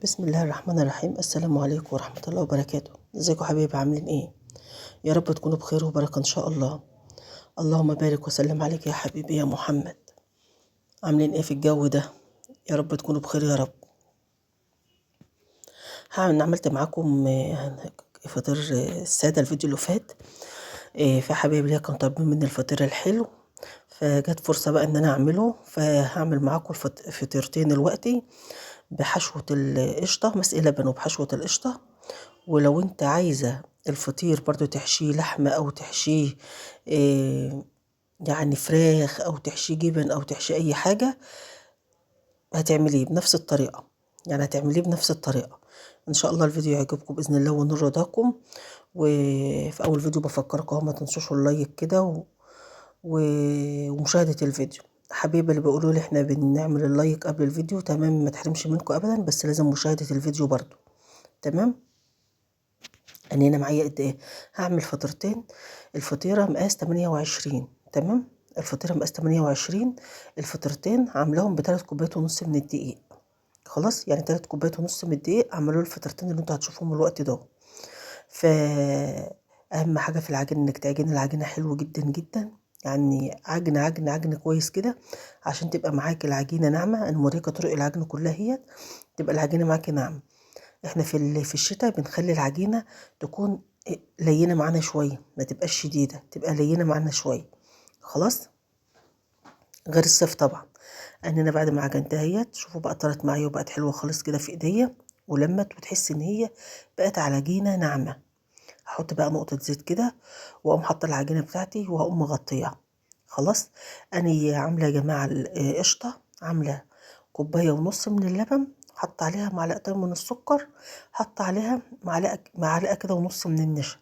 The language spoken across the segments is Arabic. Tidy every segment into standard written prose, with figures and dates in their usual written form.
بسم الله الرحمن الرحيم. السلام عليكم ورحمة الله وبركاته. ازيكم حبايبي، عاملين ايه؟ يا رب تكونوا بخير وبركة ان شاء الله. اللهم بارك وسلم عليك يا حبيبي يا محمد. عاملين ايه في الجو ده؟ يا رب تكونوا بخير يا رب. عملت معاكم فطير السادة الفيديو اللي فات. في حبايبي اللي كانوا طالبين مني الفطير الحلو، فجت فرصة بقى ان انا اعمله، فهعمل معاكم فطيرتين دلوقتي بحشوة القشطة، مسقي لبن وبحشوة القشطة. ولو انت عايزة الفطير برضو تحشيه لحمة او تحشيه إيه يعني فراخ او تحشيه جبن او تحشيه اي حاجة، هتعمليه بنفس الطريقة. يعني هتعمليه بنفس الطريقة. ان شاء الله الفيديو يعجبكم باذن الله ونور رضاكم. وفي اول فيديو بفكركم اهو، ما تنسوش اللايك كده ومشاهدة الفيديو. حبيبي اللي بيقولوا لي احنا بنعمل اللايك قبل الفيديو، تمام، ما تحرمش منكم ابدا، بس لازم مشاهدة الفيديو برضو. تمام. انا هنا معايا قد ايه؟ هعمل فطيرتين. الفطيره مقاس 28. تمام. الفطيره مقاس 28. الفطيرتين عاملاهم ب3 كوبايات ونص من الدقيق. خلاص، يعني 3 كوبايات ونص من الدقيق عملوا الفطيرتين اللي انتوا هتشوفوهم الوقت ده. اهم حاجه في العجين انك تعجني العجينه حلو جدا جدا. يعني عجن كويس كده عشان تبقى معاكي العجينه ناعمه. انا موريكي طرق العجن كلها، هي تبقى العجينه معاكي ناعمه. احنا في الشتاء بنخلي العجينة تكون لينة معانا شوية، ما تبقاش شديدة، تبقى لينة معانا شوية. خلاص، غير الصيف طبعا. انا بعد ما عجنتها هي، شوفوا بقى طرت معايا وبقت حلوة خالص كده في ايديا، ولمت وتحس ان هي بقت على عجينة ناعمة. هحط بقى نقطة زيت كده، واقوم حاطة العجينة بتاعتي واقوم مغطيها. خلاص. انا عاملة يا جماعة القشطة، عاملة كوباية ونص من اللبن، حط عليها معلقتين من السكر، حط عليها معلقة كده ونص من النشا.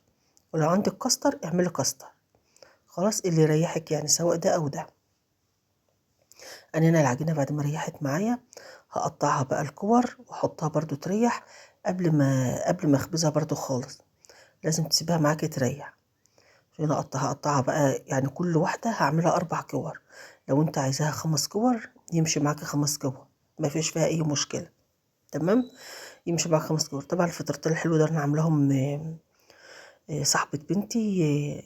ولو عندك كاستر اعملي كاستر. خلاص، اللي يريحك يعني، سواء ده او ده. انا هنا العجينة بعد ما ريحت معايا، هقطعها بقى الكور واحطها برضو تريح. قبل ما اخبزها برضو خالص، لازم تسيبها معاكي تريح. عشان هقطعها بقى، يعني كل واحدة هعملها 4 كور. لو انت عايزاها 5 كور يمشي معاكي 5 كور، ما فيش فيها اي مشكلة. تمام. يمشي معاك 5 كور. طبعا الفطيرتين الحلو ده انا عاملاهم صاحبة بنتي،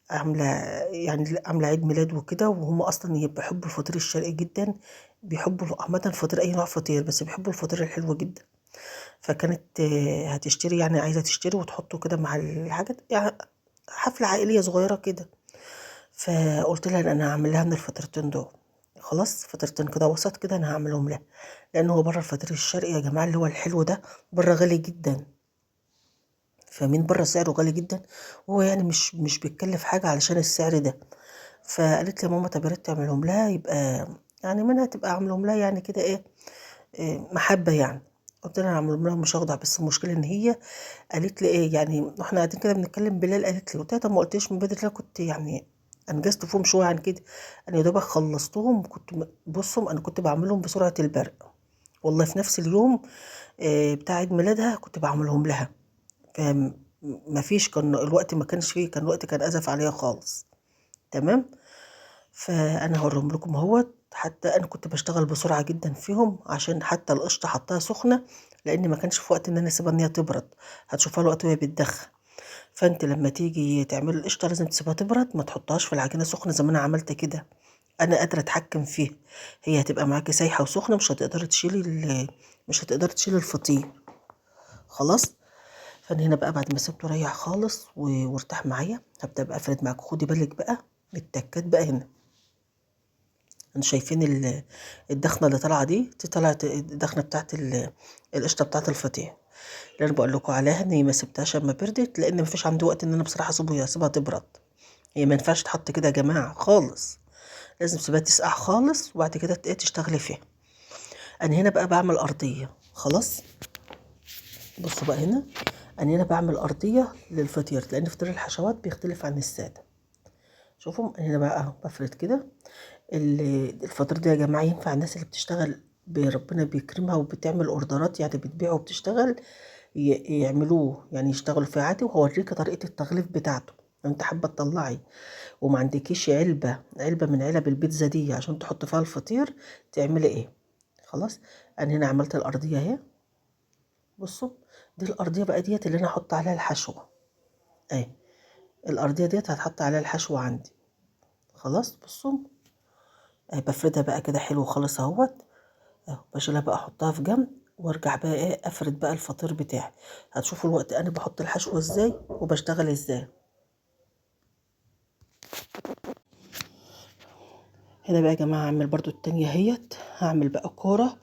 عاملة يعني عاملة عيد ميلاد وكده، وهم اصلا بيحبوا الفطير الشرقي جدا. بيحبوا عامة الفطير، اي نوع فطير، بس بيحبوا الفطير الحلو جدا. فكانت هتشتري، يعني عايزة تشتري وتحطه كده مع الحاجات، يعني حفلة عائلية صغيرة كده. فقلت لها انا هعمل لها من الفطيرتين دول. خلاص، فطيرتين كده وسط كده انا هعملهم لها. لان هو بره الفطير الشرقي يا جماعه اللي هو الحلو ده بره غالي جدا. فمن بره سعره غالي جدا، وهو يعني مش بيتكلف حاجه علشان السعر ده. فقالت لي ماما طب يا ريت تعملهم لها، يبقى يعني منها تبقى عاملهم لها يعني كده ايه، محبه يعني. قلت لها هعملهم لها مش هخضع، بس المشكله ان هي قالت لي ايه، يعني احنا قاعدين كده بنتكلم بالليل، قالت لي، قلت لها طب ما قلتليش من بدري؟ لا كنت يعني انجزت فيهم شويه عن كده. انا يا دوبك خلصتهم، كنت بصهم انا كنت بعملهم بسرعه البرق. والله في نفس اليوم بتاع عيد ميلادها كنت بعملهم لها. فما فيش، كان الوقت ما كانش فيه، كان الوقت كان ازف عليا خالص. تمام. فانا هوريهم لكم اهوت. حتى انا كنت بشتغل بسرعه جدا فيهم، عشان حتى القشطه حطها سخنه، لان ما كانش في وقت ان انا اسيبها ان هي تبرد. هتشوفها الوقت وهي بتدخن. فانت لما تيجي تعمل القشطه لازم تسيبها تبرد، ما تحطهاش في العجينه سخنه زي ما انا عملت كده. انا قادره اتحكم فيها. هي هتبقى معاكي سايحه وسخنه، مش هتقدري تشيلي الفطير. خلاص. فانا هنا بقى بعد ما سبته ريح خالص وارتاح معايا، هبدا بقى افرد معاكم. خدي بالك بقى من التكات بقى هنا. انتوا شايفين الدخنه اللي طالعه دي طلعت الدخنه بتاعت القشطه بتاعت الفطير اللي انا بقول لكم عليها. اني ما سبتهاش اما بردت، لان ما فيش عندي وقت ان انا بصراحه اسيبها تبرد. هي ما ينفعش تحط كده يا جماعه خالص. لازم تسيبها تسقع خالص، وبعد كده ايه تشتغلي فيها. انا هنا بقى بعمل ارضيه. خلاص. بصوا بقى هنا، انا هنا بعمل ارضيه للفطير، لان فطير الحشوات بيختلف عن الساده. شوفوا انا هنا بقى بفرد كده. الفطير ده يا جماعه ينفع الناس اللي بتشتغل ربنا بيكرمها وبتعمل اوردرات، يعني بتبيع وبتشتغل، يعملوه يعني يشتغلوا فيه عادي. وهوريكي طريقه التغليف بتاعته لو انت حابه تطلعي وما عندكيش علبه من علب البيتزا دي عشان تحط فيها الفطير، تعملي ايه. خلاص. انا هنا عملت الارضيه اهي. بصوا، دي الارضيه بقى ديت اللي انا هحط عليها الحشو اهي. الارضيه ديت هتحط عليها الحشو عندي. خلاص بصوا اهي، بفردها بقى كده حلو خالص اهوت اهو. بشيلها بقى احطها في جنب، وارجع بقى ايه افرد بقى الفطير بتاعي. هتشوفوا الوقت انا بحط الحشوه ازاي وبشتغل ازاي. هنا بقى يا جماعه هعمل برضو التانية اهيت. هعمل بقى كوره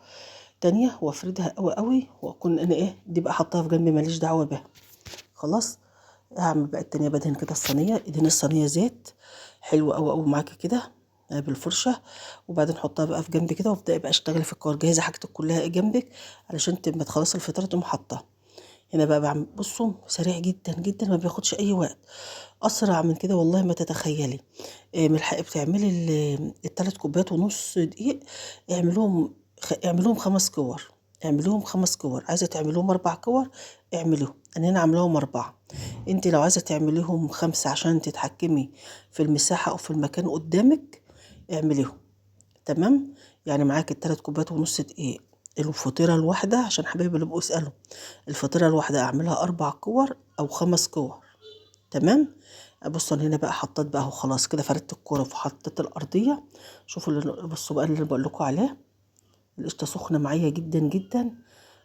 تانية وافردها قوي قوي، واكون انا ايه دي بقى حطها في جنب ماليش دعوه بها. خلاص. هعمل بقى التانية، بدهن كده الصينيه، ادهن الصينيه زيت حلو قوي قوي معاكي كده بالفرشه. وبعدين حطها بقى في جنب كده، وابدأي بقى اشتغلي في الكور، جهزي حاجتك كلها ايه جنبك علشان تبقى تخلصي الفطار تقوم حاطاها. هنا بقى بعمل بصوا سريع جدا جدا، ما بياخدش اي وقت، اسرع من كده والله ما تتخيلي. من الحق بتعملي التلات كوبايات ونص دقيق، اعملوهم اعملوهم 5 كور. اعملوهم 5 كور، عايزه تعملوهم 4 كور اعملوهم. انا هنا عاملاهم 4. انت لو عايزه تعمليهم 5 عشان تتحكمي في المساحه او في المكان قدامك اعمليهم. تمام. يعني معاك ال3 كوبايات ونص دقيق. الفطيرة الواحدة عشان حبايبي اللي بقوا يسألوا، الفطيرة الواحدة أعملها 4 كور أو 5 كور. تمام. بصوا أنا هنا بقى حطيت بقى اهو، خلاص كده فردت الكورة وحطيت الأرضية. شوفوا بصوا بقى اللي بقول لكم عليه. القشطة سخنة معايا جدا جدا،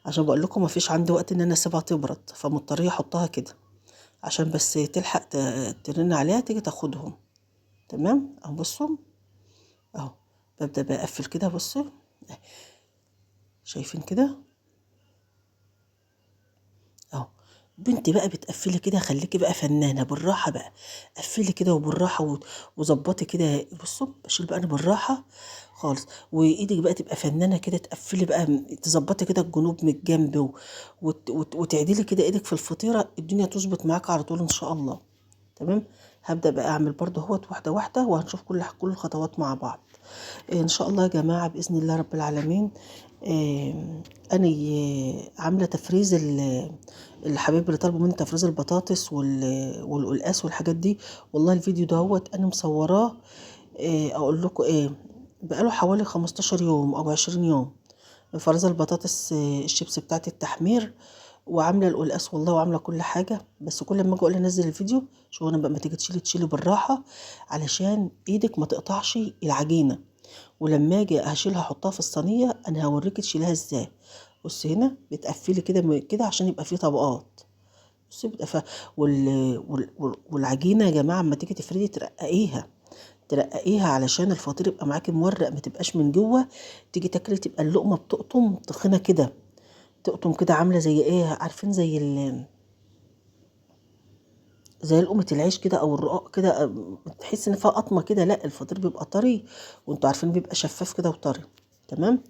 عشان بقول لكم مفيش عندي وقت إن أنا أسيبها تبرد، فمضطرية أحطها كده عشان بس تلحق ترن عليها تيجي تاخدهم. تمام أهو بصوا أهو. ببدأ بقى أقفل كده بصوا، شايفين كده اهو. بنتي بقى بتقفلي كده، خليكي بقى فنانه بالراحه بقى. قفلي كده وبالراحه وظبطي كده. بصوا بشيل بقى انا بالراحه خالص، وايدك بقى تبقى فنانه كده، تقفلي بقى تظبطي كده الجنوب من الجنب وتعدلي كده ايدك في الفطيره، الدنيا تظبط معاك على طول ان شاء الله. تمام. هبدأ بقى اعمل برضه اهوت واحده واحده، وهنشوف كل الخطوات مع بعض ان شاء الله يا جماعه باذن الله رب العالمين. انا عامله تفريز الحبايب اللي طلبوا مني تفريز البطاطس والقلقاس والحاجات دي. والله الفيديو دوت انا مصوراه. اقول لكم ايه، بقاله حوالي 15 يوم او 20 يوم. فرز البطاطس الشيبس بتاعت التحمير، وعامله القلقاس والله، وعامله كل حاجه. بس كل ما اجي اقول انزل الفيديو شو انا بقى، ما تيجي تشيلي بالراحه علشان ايدك ما تقطعش العجينه. ولما اجي هشيلها احطها في الصينيه انا هوريكي تشيلها ازاي. بصي هنا بتقفلي كده كده عشان يبقى فيه طبقات. بصي والعجينه يا جماعه اما تيجي تفردي ترققيها علشان الفطير يبقى معاكي مورق، ما تبقاش من جوه. تيجي تاكلي تبقى اللقمه بتقطم تخينه كده، تقطم كده عامله زي ايه عارفين، زي لقمة العيش كده او الرقاق كده. تحس ان فيها قطمه كده، لا الفطير بيبقى طري، وانتوا عارفين بيبقى شفاف كده وطري. تمام.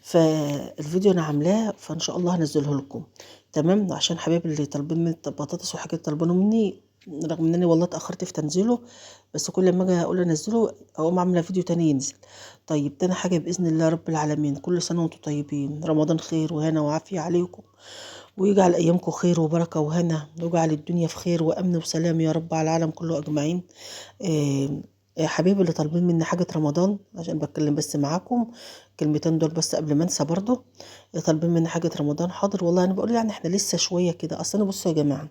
فالفيديو انا عاملاه، فان شاء الله هنزله لكم. تمام. عشان حبايبي اللي طالبين مني البطاطس وحاجات طالبينه مني، رغم انني والله اتاخرت في تنزيله، بس كل ما اجي اقول انزله اقوم عامله فيديو تاني ينزل. طيب تاني حاجه باذن الله رب العالمين، كل سنه وانتم طيبين، رمضان خير وهنا وعافيه عليكم، ويجعل أيامكم خير وبركة وهنا، ويجعل الدنيا في خير وأمن وسلام يا رب على العالم كله أجمعين. آه، حبيبي اللي طالبين مني حاجة رمضان، عشان بتكلم بس معاكم كلمتين دول بس قبل ما انسى برضه. طالبين مني حاجة رمضان، حاضر والله. أنا بقول يعني احنا لسه شوية كده. أصل أنا بصوا يا جماعة،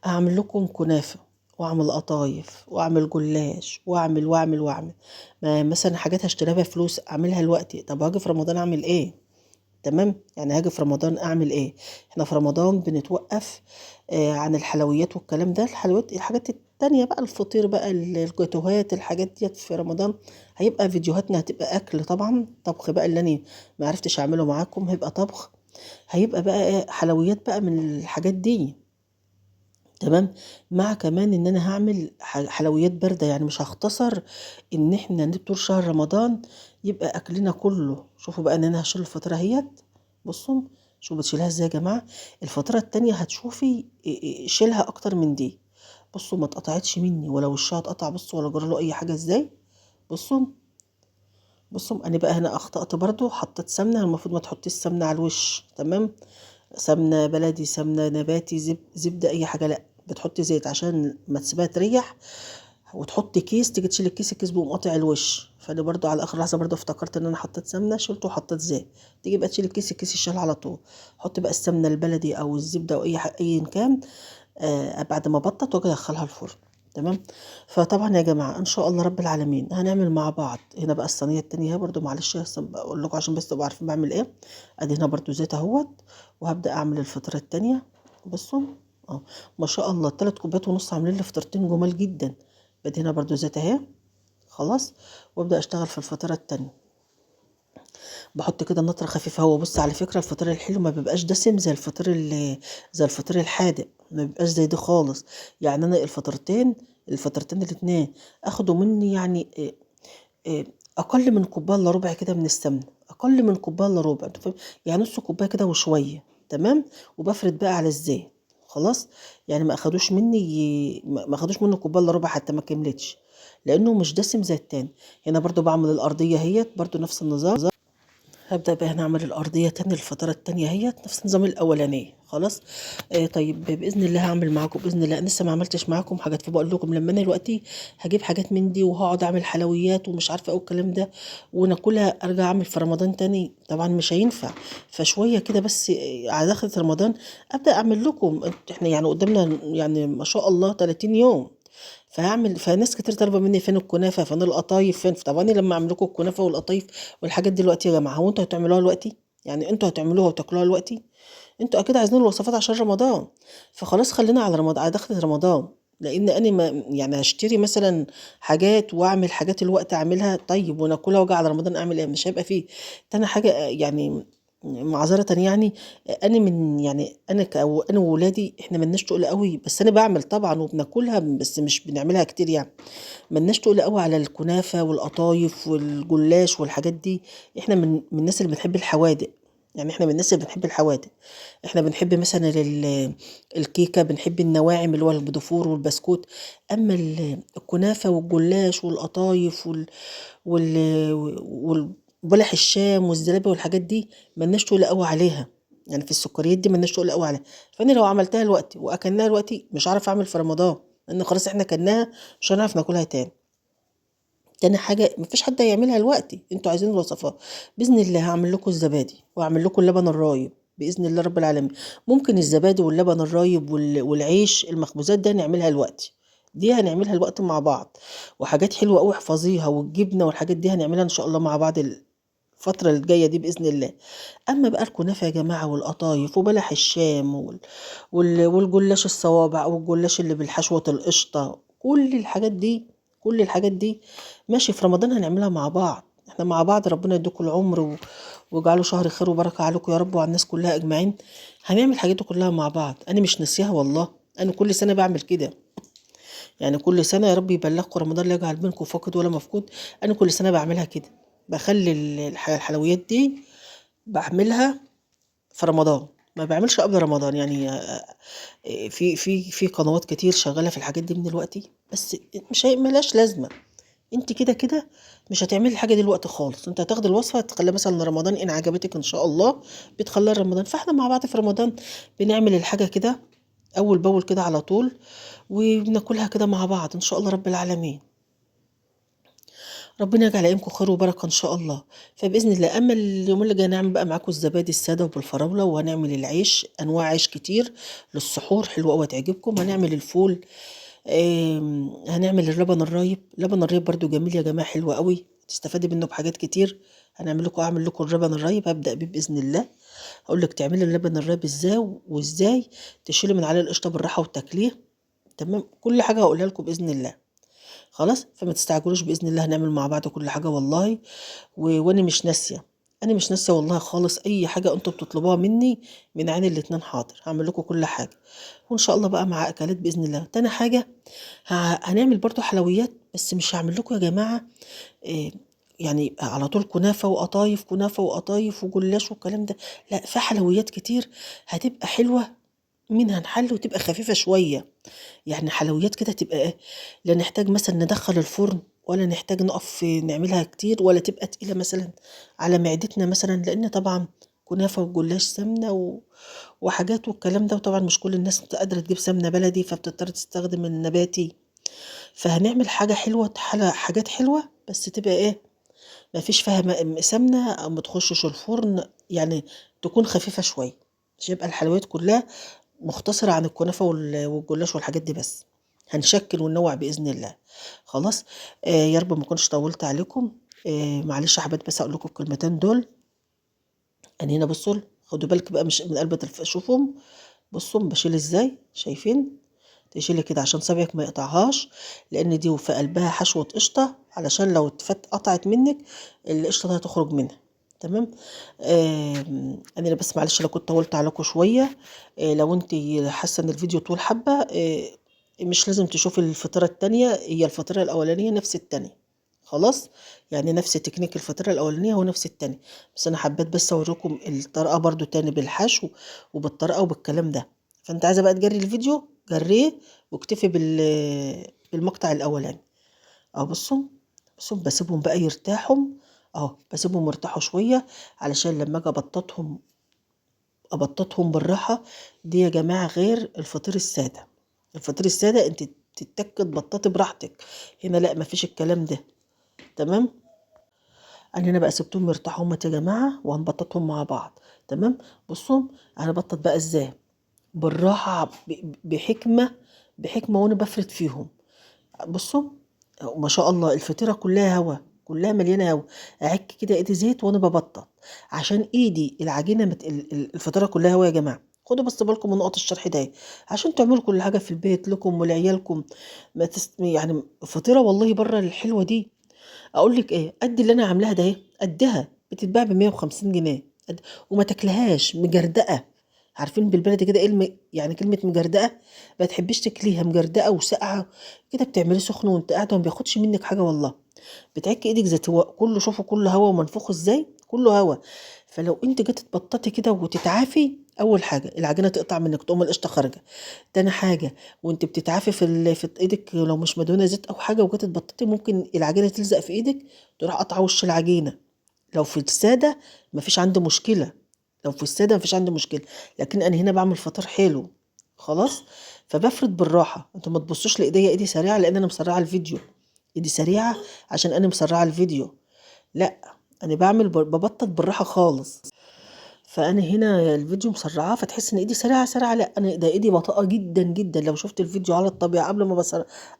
أعمل لكم كنافة وأعمل قطايف وأعمل جلاش وأعمل. ما مثلا حاجات هشتريها بفلوس أعملها دلوقتي، طب هاجي في رمضان أعمل إيه؟ تمام. يعني هاجي في رمضان اعمل ايه؟ احنا في رمضان بنتوقف عن الحلويات والكلام ده. الحلويات الحاجات التانية بقى، الفطير بقى، الجاتوهات، الحاجات ديت في رمضان هيبقى فيديوهاتنا هتبقى اكل طبعا، طبخ بقى اللي انا ما عرفتش اعمله معاكم هيبقى طبخ. هيبقى بقى حلويات بقى من الحاجات دي. تمام. مع كمان ان انا هعمل حلويات بارده، يعني مش هختصر ان احنا طول شهر رمضان يبقى اكلنا كله. شوفوا بقى ان انا هشيل الفطيره اهيت. بصوا شوفوا بتشيلها ازاي يا جماعه. الفطيره التانية هتشوفي شيلها اكتر من دي. بصوا ما اتقطعتش مني ولا وشها اتقطع، بصوا ولا جرى له اي حاجه ازاي. بصوا انا بقى هنا اخطأت برضو، حطيت سمنه، المفروض ما تحطيش سمنه على الوش. تمام. سمنه بلدي، سمنه نباتي، زبده، اي حاجه، لا بتحطي زيت عشان ما تسيبها تريح. وتحطي كيس، تيجي تشيلي الكيس بيقوم قاطع الوش. فانا برضو على اخر لحظه برضو افتكرت ان انا حطيت سمنه، شلته وحطيت زيت. تيجي بقى تشيلي الكيس يشال على طول. حط بقى السمنه البلدي او الزبده او اي كان، بعد ما بطت واجي ادخلها الفرن. تمام. فطبعا يا جماعه ان شاء الله رب العالمين هنعمل مع بعض هنا بقى الصينيه التانية اهي برضو، معلش بقول لكم عشان بس تبقوا عارفين بعمل ايه. ادي هنا برضو زيت اهوت، وهبدا اعمل الفطيره التانية. بصوا، اه، ما شاء الله 3 كوبايات ونص عاملين لي فطيرتين جمال جدا. بدي هنا برضو زيت اهي. خلاص. وابدا اشتغل في الفطيره التانية. بحط كده نطره خفيفه. هو بص على فكره الفطير الحلو ما بيبقاش دسم زي الفطير الحادق، ما بيبقاش زي ده خالص. يعني انا الفطرتين الاتنين اخدوا مني يعني اقل من كوبايه الا ربع كده من السمنه، اقل من كوبايه الا ربع، انت فاهم؟ يعني نص كوبايه كده وشويه. تمام. وبفرد بقى على الزيت. خلاص. يعني ما اخدوش منه كوبايه الا ربع حتى، ما كملتش، لانه مش دسم زي التاني. هنا برضو بعمل الارضيه اهيت برضو نفس النظام. هبدأ بقى نعمل الأرضية تاني، الفترة التانية هي نفس النظام الأولانية. خلاص. طيب بإذن الله هعمل معاكم بإذن الله. أنا لسه ما عملتش معاكم حاجات، فبقول لكم لما أنا دلوقتي هجيب حاجات من دي وهقعد أعمل حلويات ومش عارفة أو الكلام ده وناكلها أرجع أعمل في رمضان تاني، طبعا مش هينفع. فشوية كده بس على دخلة رمضان أبدأ أعمل لكم. إحنا يعني قدامنا يعني ما شاء الله 30 يوم. فناس كتير طالبه مني فين الكنافه، فين القطايف، فين. طب انا لما اعمل لكم الكنافه والقطايف والحاجات دي دلوقتي يا جماعه، هو انتوا هتعملوها دلوقتي؟ يعني انتوا هتعملوها وتاكلوها دلوقتي؟ انتوا اكيد عايزين الوصفات عشان رمضان. فخلاص خلينا على رمضان، على دخلة رمضان. لان انا ما يعني هشتري مثلا حاجات واعمل حاجات الوقت اعملها طيب وناكلها واجي على رمضان اعمل ايه؟ مش هيبقى فيه. تاني حاجه يعني معذرة يعني، انا من يعني انا وولادي احنا ملناش تقول قوي، بس انا بعمل طبعا وبناكلها بس مش بنعملها كتير يعني. ملناش تقول قوي على الكنافة والقطايف والجلاش والحاجات دي. احنا من الناس اللي بنحب الحوادق. يعني احنا من الناس اللي بنحب الحوادق. احنا بنحب مثلا الكيكة، بنحب النواعم اللي هو البدفور والبسكوت. اما الكنافة والجلاش والقطايف وبلح الشام والزلابية والحاجات دي ملناش تقول قوي عليها. يعني في السكريات دي ملناش تقول قوي عليها. فانا لو عملتها دلوقتي واكلناها دلوقتي مش عارف اعمل في رمضان، لان خلاص احنا كلناها، مش هنعرف ناكلها تاني. تاني حاجة مفيش حد هيعملها دلوقتي، انتوا عايزين الوصفات. بإذن الله هعمل لكم الزبادي وهعمل لكم اللبن الرايب بإذن الله رب العالمين. ممكن الزبادي واللبن الرايب والعيش المخبوزات ده نعملها دلوقتي. دي هنعملها الوقت مع بعض. وحاجات حلوة قوي احفظيها، والجبنة والحاجات دي هنعملها ان شاء الله مع بعض الفترة الجاية دي بإذن الله. أما بقى الكنافة يا جماعة والقطايف وبلح الشام والجلاش الصوابع والجلاش اللي بالحشوة القشطة، كل الحاجات دي ماشي في رمضان هنعملها مع بعض. احنا مع بعض، ربنا يديكم العمر ويجعله شهر خير وبركة عليكم يا رب وعلى الناس كلها أجمعين. هنعمل الحاجات دي كلها مع بعض، أنا مش ناسيها والله. أنا كل سنة بعمل كده. يعني كل سنة يا رب يبلغكم رمضان لا يجعل بينكم فاقد ولا مفقود. أنا كل سنة بعملها كده. بخلي الحلويات دي بعملها في رمضان، ما بعملش قبل رمضان يعني. في قنوات كتير شغالة في الحاجات دي من دلوقتي، بس مش ملهاش لازمة. انت كده كده مش هتعملي الحاجة دي دلوقتي خالص، انت هتاخدي الوصفة تخليها مثلا رمضان ان عجبتك ان شاء الله بتخليها رمضان. فاحنا مع بعض في رمضان بنعمل الحاجة كده اول باول كده على طول، وبناكلها كده مع بعض ان شاء الله رب العالمين. ربنا يجعل ايامكم خير وبركه ان شاء الله. فباذن الله اما اليوم اللي جاي نعمل بقى معاكم الزبادي الساده وبالفراوله، وهنعمل العيش انواع عيش كتير للسحور حلوه قوي تعجبكم. هنعمل الفول. هنعمل اللبن الرايب. اللبن الرايب برضو جميل يا جماعه، حلو قوي تستفادي منه بحاجات كتير. اعمل لكم اللبن الرايب، هبدا بيه باذن الله. هقول لك تعملي اللبن الرايب ازاي، وازاي تشيلي من عليه القشطه بالراحه وتاكليه. تمام. كل حاجه هقولها لكم باذن الله. خلاص. فما تستعجلوش باذن الله، هنعمل مع بعض كل حاجه والله. وانا مش ناسيه. انا مش ناسيه والله خالص، اي حاجه انتوا بتطلبوها مني من عين الاتنين حاضر هعمل لكم كل حاجه. وان شاء الله بقى مع اكلات باذن الله. تاني حاجه هنعمل برضو حلويات، بس مش هعمل لكم يا جماعه إيه يعني على طول كنافه وقطايف، كنافه وقطايف وجلاش والكلام ده. لا، في حلويات كتير هتبقى حلوه منها نحل وتبقى خفيفه شويه. يعني حلويات كده تبقى ايه، لا نحتاج مثلا ندخل الفرن، ولا نحتاج نقف نعملها كتير، ولا تبقى تقيلة مثلا على معدتنا مثلا. لان طبعا كنافة وجلاش سمنة وحاجات والكلام ده، وطبعا مش كل الناس قادرة تجيب سمنة بلدي فبتضطر تستخدم النباتي. فهنعمل حاجة حلوة، حاجات حلوة بس تبقى ايه، ما فيش فيها سمنة او ما تخشش الفرن، يعني تكون خفيفة شوية، مش يبقى الحلويات كلها مختصرة عن الكنافة والجلاش والحاجات دي بس. هنشكل وننوع بإذن الله. خلاص. يا رب ما كنتش طولت عليكم. معلش يا حبايبي، بس اقول لكم الكلمتين دول. انا هنا بصوا، خدوا بالك بقى مش من قلب شوفهم، بصوا بشيل ازاي، شايفين؟ تشيلي كده عشان صبعك ما يقطعهاش، لان دي في قلبها حشوة قشطة، علشان لو قطعت منك القشطة دي هتخرج منها. تمام. انا بس معلش لو كنت طولت عليكم شوية. لو انت حاسة ان الفيديو طول حبة، مش لازم تشوفي الفطيرة التانية، هي الفطيرة الاولانية نفس التانية. خلاص. يعني نفس تكنيك الفطيرة الاولانية هو نفس التانية، بس انا حبيت بس اوريكم الطريقة برضو تاني بالحشو وبالطريقة وبالكلام ده. فانت عايزة بقى تجري الفيديو جريه، واكتفي بالمقطع الاولاني. اهو بصوا، بصوا بسيبهم بقى يرتاحوا. اهو بسيبهم يرتاحوا شويه، علشان لما اجي ابططهم بالراحه. دي يا جماعه غير الفطير الساده. الفطير الساده انت تتك تبططي براحتك، هنا لا، مفيش الكلام ده. تمام. انا بقى سبتهم يرتاحوا هما يا جماعه، وهنبططهم مع بعض. تمام. بصوا، انا بطط بقى ازاي؟ بالراحه، بحكمه، بحكمه، وانا بفرد فيهم. بصوا، ما شاء الله الفطيرة كلها هوا، كلها مليانة هوا. أعك كده ايدي زيت وانا ببطط، عشان ايدي العجينة الفطيرة كلها هوا يا جماعة. خدوا بس بالكم من نقط الشرح ده، عشان تعملوا كل حاجة في البيت لكم ولعيالكم. ما يعني الفطيرة والله بره الحلوة دي، اقول لك ايه، قد اللي انا عاملاها ده اهي، قدها بتتباع ب 150 جنيه. وما تاكلهاش مجردقه. عارفين بالبلدي كده ايه يعني كلمه مجردقه؟ ما تحبيش تاكليها مجردقه وساقعه كده، بتعملي سخن وانت قاعده وما بياخدش منك حاجه والله. بتعكي ايدك زي كله، شوفوا كله هوا ومنفوخ ازاي، كله هوا. فلو انت جيت تبططي كده وتتعافي، اول حاجه العجينه تقطع منك، تقوم القشطه خارجه. تاني حاجه، وانت بتتعافي في ايدك، لو مش مدهونه زيت او حاجه وجيت تبططي، ممكن العجينه تلزق في ايدك، تروح قطعه وش العجينه. لو في الساده مفيش عندي مشكله، لو في الساده مفيش عندي مشكله، لكن انا هنا بعمل فطير حلو. خلاص. فبفرد بالراحه، انتوا ما تبصوش لايديا، ايدي سريعه لان انا مسرعه الفيديو. ايدي سريعه عشان انا مسرعه الفيديو. لا، انا بعمل ببطط بالراحه خالص. فانا هنا الفيديو مسرعاه، فتحس ان ايدي سريعه سريعه، لا انا ده ايدي بطيئه جدا جدا. لو شفت الفيديو على الطبيعه قبل ما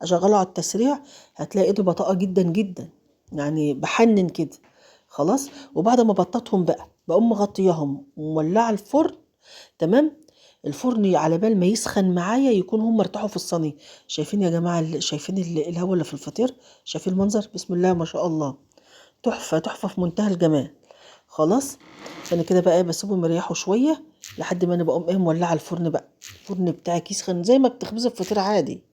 اشغله على التسريع، هتلاقي ايدي بطيئه جدا جدا، يعني بحنن كده. خلاص. وبعد ما بططهم بقى، بقوم مغطياهم ومولعه الفرن. تمام. الفرن على بال ما يسخن معايا يكون هم ارتاحوا في الصينيه. شايفين يا جماعه شايفين الهواء اللي في الفطير؟ شايفين المنظر؟ بسم الله ما شاء الله، تحفه تحفه في منتهى الجمال. خلاص. فانا كده بقى بسيبهم يريحوا شويه، لحد ما انا بقوم ايه مولعه الفرن بقى. الفرن بتاعك يسخن زي ما بتخبزي الفطير عادي،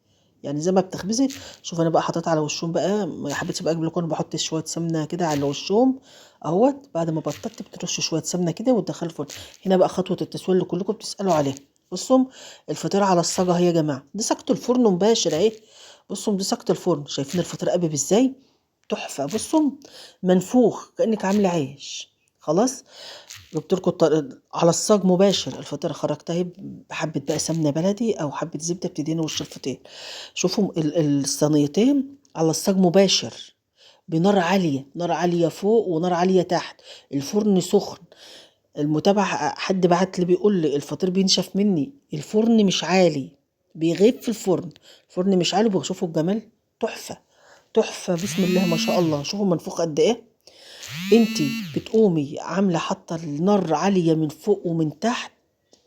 يعني زي ما بتخبزي. شوف انا بقى حطيت على وشهم بقى، ما حبيتش بقى اجيب لكم، بحط شويه سمنه كده على وشهم اهوت. بعد ما بططت بترش شويه سمنه كده وتدخل الفرن. هنا بقى خطوه التسويه اللي كلكم بتسالوا عليها. بصوا، الفطيره على الصاجه اهي يا جماعه، دي سكت الفرن مباشر اهي. بصوا دي سكت الفرن، شايفين الفطير قابب ازاي؟ تحفه. بصوا، منفوخ كانك عامله عيش. خلاص. جبت لكم على الصاج مباشر الفطيره، خرجتها اهي بحبه بقى سمنه بلدي او حبه زبده، بتدينا وش الفطير. شوفوا الصينيتين على الصاج مباشر، بنار عاليه، نار عاليه فوق ونار عاليه تحت. الفرن سخن. المتابع حد بعت لي بيقول لي الفطير بينشف مني، الفرن مش عالي، بيغيب في الفرن. الفرن مش عالي، بشوفوا الجمال. تحفه تحفه، بسم الله ما شاء الله. شوفوا منفوخ قد ايه. انتي بتقومي عامله حاطه النار عاليه من فوق ومن تحت،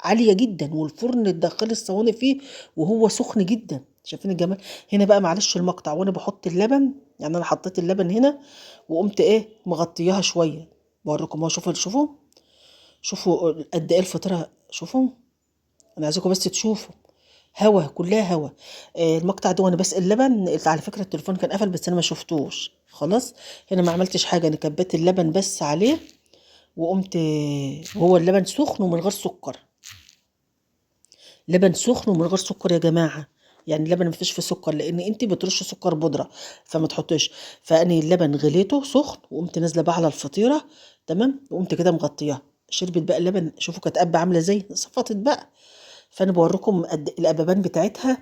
عاليه جدا، والفرن تدخلي الصواني فيه وهو سخن جدا. شايفين الجمال؟ هنا بقى معلش المقطع، وانا بحط اللبن، يعني انا حطيت اللبن هنا وقمت ايه مغطياها شويه. بوريكم اهو، شوفوا شوفوا قد ايه الفطيره، شوفوا. انا عايزاكم بس تشوفوا، هوا كلها هوا. المقطع ده وانا بسقي اللبن، على فكره التليفون كان قفل بس انا ما شفتوش. خلاص. هنا ما عملتش حاجه، انا كبيت اللبن بس عليه، وقمت وهو اللبن سخن ومن غير سكر. لبن سخن ومن غير سكر يا جماعه، يعني اللبن ما فيش فيه سكر، لان انت بترش سكر بودره فما تحطيش. فاني اللبن غليته سخن، وقمت نازله بقى على الفطيره. تمام. وقمت كده مغطياها، شربت بقى اللبن. شوفوا كانت قبه عامله ازاي، صفطت بقى. فانا بوريكم قد القببان بتاعتها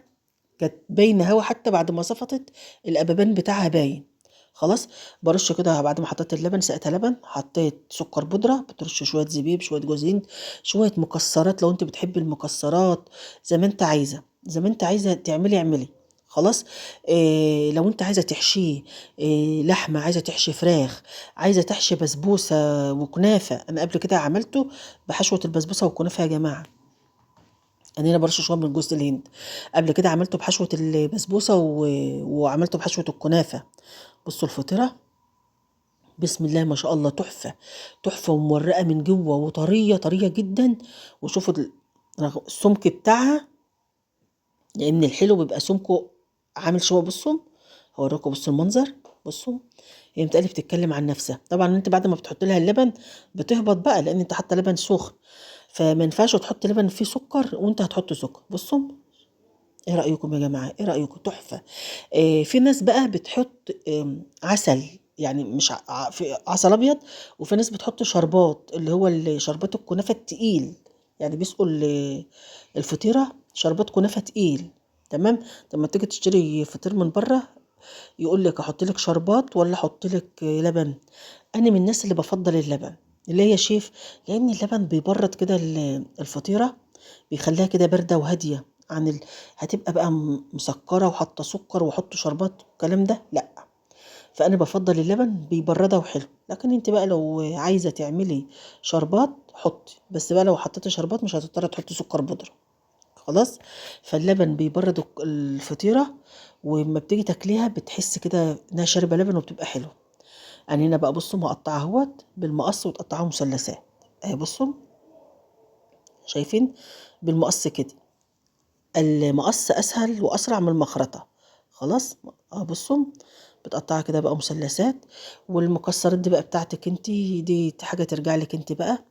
كانت باينه هوا، حتى بعد ما صفطت الابابان بتاعها باين. خلاص. برش كده بعد ما حطيت اللبن، سقيتها لبن، حطيت سكر بودره، بترش شويه زبيب، شويه جوز هند، شويه مكسرات لو انت بتحبي المكسرات، زي ما انت عايزه، زي ما انت عايزه تعملي اعملي. خلاص. إيه لو انت عايزه تحشيه إيه، لحمه، عايزه تحشي فراخ، عايزه تحشي بسبوسه وكنافه. انا قبل كده عملته بحشوه البسبوسه والكنافه يا جماعه. انا هنا برش شويه من جوز الهند. قبل كده عملته بحشوه البسبوسه وعملته بحشوه الكنافه. بصوا الفطيره، بسم الله ما شاء الله، تحفه، تحفه ومورقه من جوه وطريه، طريه جدا. وشوفوا السمك بتاعها، لان الحلو بيبقى سمكه عامل شويه. بصوا هوريكم، بصوا المنظر، بصوا. هي متقلي بتتكلم عن نفسها. طبعا انت بعد ما بتحط لها اللبن بتهبط بقى، لان انت حاطه لبن سخن، فما ينفعش تحط لبن فيه سكر وانت هتحط سكر. بصوا، ايه رايكم يا جماعه؟ ايه رايكم؟ تحفه. في ناس بقى بتحط عسل، يعني مش في عسل ابيض، وفي ناس بتحط شربات، اللي هو شربات الكنافه التقيل، يعني بيسقوا الفطيره شربات كنافه تقيل. تمام. لما تيجي تشتري فطير من بره يقول لك احط لك شربات ولا احط لك لبن. انا من الناس اللي بفضل اللبن. اللي هي شيف، لان اللبن بيبرد كده الفطيره، بيخليها كده بارده وهاديه عن هتبقى بقى مسكره وحاطه سكر وحط شربات والكلام ده، لا. فانا بفضل اللبن بيبردها وحلو. لكن انت بقى لو عايزه تعملي شربات حطي، بس بقى لو حطيتي شربات مش هتضطري تحطي سكر بودره. خلاص. فاللبن بيبرد الفطيره، ولما بتيجي تاكليها بتحس كده انها شاربه لبن وبتبقى حلوه. يعني هنا بقى بصوا مقطعه اهوت بالمقص وتقطعوها مثلثات اهي. بصوا شايفين؟ بالمقص كده، المقص اسهل واسرع من المخرطه. خلاص. بصوا بتقطعها كده بقى مثلثات. والمكسرات دي بقى بتاعتك انت، دي حاجه ترجع لك انت بقى.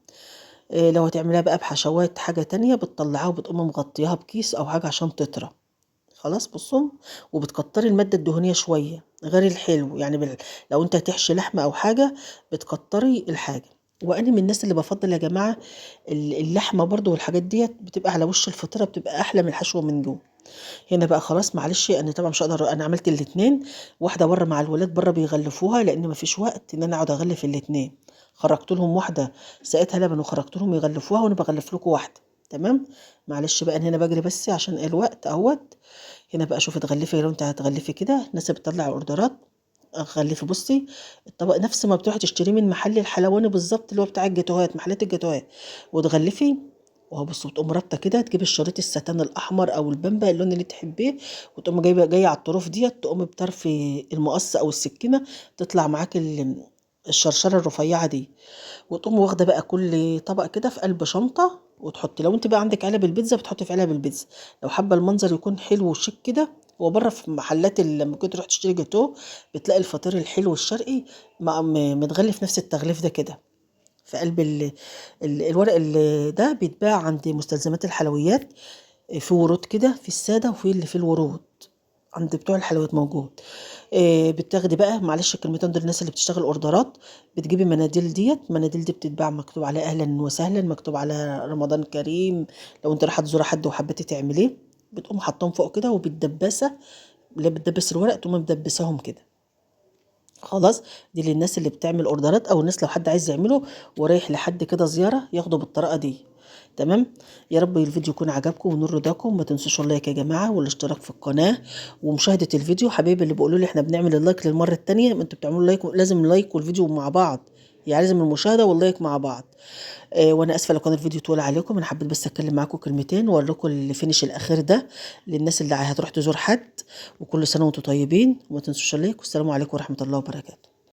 لو هتعمليها بقى بحشوات حاجه تانية بتطلعها وبتقوم مغطياها بكيس او حاجه عشان تطرى. خلاص. بصوا، وبتكتري المادة الدهنية شوية غير الحلو، يعني لو انت هتحشي لحمة او حاجة بتكتري الحاجة. وانا من الناس اللي بفضل يا جماعة اللحمة برضو، والحاجات ديت بتبقى على وش الفطيرة بتبقى احلى من الحشوة من جوه. هنا بقى خلاص، معلش انا طبعا مش هقدر، انا عملت الاتنين. واحدة بره مع الولاد، بره بيغلفوها لان مفيش وقت ان انا اقعد اغلف الاتنين. خرجت لهم واحدة سقيتها لبن وخرجت لهم يغلفوها، وانا بغلف لكم واحدة. تمام. معلش بقى أنا هنا بجري بس عشان الوقت اهوت. هنا بقى شوفي تغلفي، لو انت هتغلفي كده الناس اللي بتطلع اوردرات، غلفي. بصي الطبق نفس ما بتروحي تشتريه من محل الحلواني بالظبط، اللي هو بتاع الجاتوهات، محلات الجاتوهات، وتغلفي. وهو بص، وتقوم رابطه كده، تجيبي الشريط الستان الاحمر او البامبا، اللون اللي تحبيه، وتقوم جايه على الطروف ديت، تقوم بطرف المقص او السكينه تطلع معاك الشرشره الرفيعه دي، وتقوم واخده بقى كل طبق كده في قلب شنطه وتحطي. لو انت بقى عندك علب البيتزا بتحطي في علب البيتزا، لو حابه المنظر يكون حلو وشيك كده. وبره في محلات لما كنت تروح تشتري جاتوه بتلاقي الفطير الحلو الشرقي متغلف نفس التغليف ده كده في قلب الورق ده بيتباع عند مستلزمات الحلويات. في ورود كده، في الساده وفي اللي في الورود، عند بتوع الحلويات موجود. بتاخدي بقى، معلش الكلمتين دول الناس اللي بتشتغل اوردرات، بتجيبي مناديل ديت. مناديل دي بتتباع مكتوب عليها اهلا وسهلا، مكتوب على رمضان كريم. لو انت رايحه تزوري حد وحبيتي تعمليه، بتقوم حاطاهم فوق كده وبتدبسه، اللي بتدبس الورق تقوم مدبساهم كده. خلاص. دي للناس اللي بتعمل اوردرات، او الناس لو حد عايز يعمله ورايح لحد كده زياره ياخده بالطريقه دي. تمام. يا رب الفيديو يكون عجبكم ونور رضاكم. ما تنسوش اللايك يا جماعه والاشتراك في القناه ومشاهده الفيديو. حبايبي اللي بيقولوا لي احنا بنعمل اللايك للمره التانية، ما انتوا بتعملوا لايك، لازم اللايك والفيديو مع بعض، يعني لازم المشاهده واللايك مع بعض. وانا اسفه لو كان الفيديو طول عليكم، انا حبيت بس اتكلم معاكم كلمتين واوريكم الفينش الاخير ده للناس اللي هتروح تزور حد. وكل سنه وانتم طيبين، وما تنسوش اللايك، والسلام عليكم ورحمه الله وبركاته.